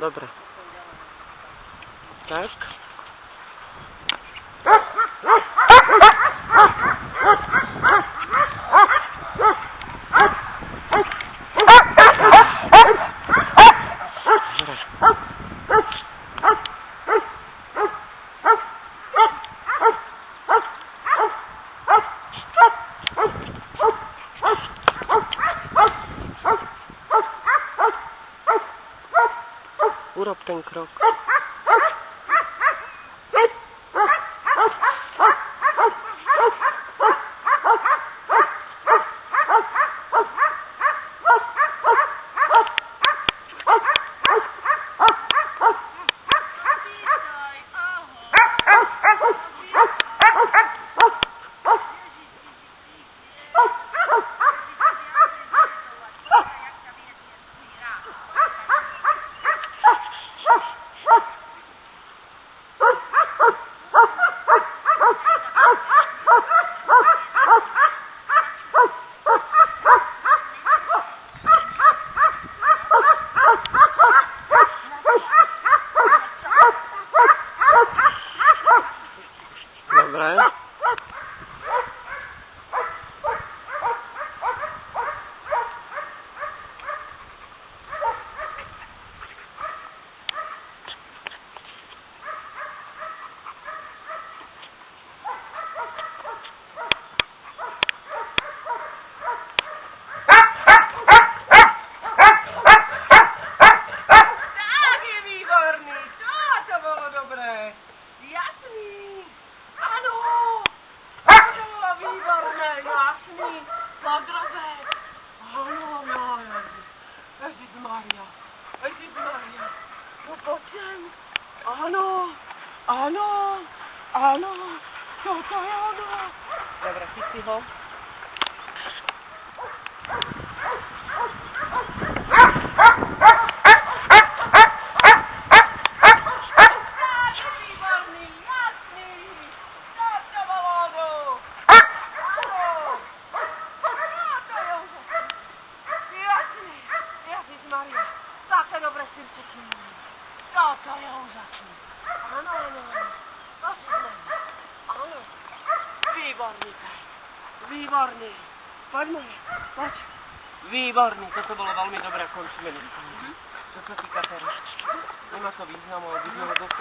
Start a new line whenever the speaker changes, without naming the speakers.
Dobre. Tak. Urob ten krok. Dobre.
Ježišmaria, no poďem. Áno, toto je ono.
Dobre, chyť si ho.
Výborný, jasný. Toto bolo ono. Ježišmaria, také dobre srdce mám. Toto je úžasné. Áno. Áno. Výborný. Poďme.
Výborný, toto bolo veľmi dobré, končíme. Čo sa týka teraz. Nemá to významu, aby sme ho dostali.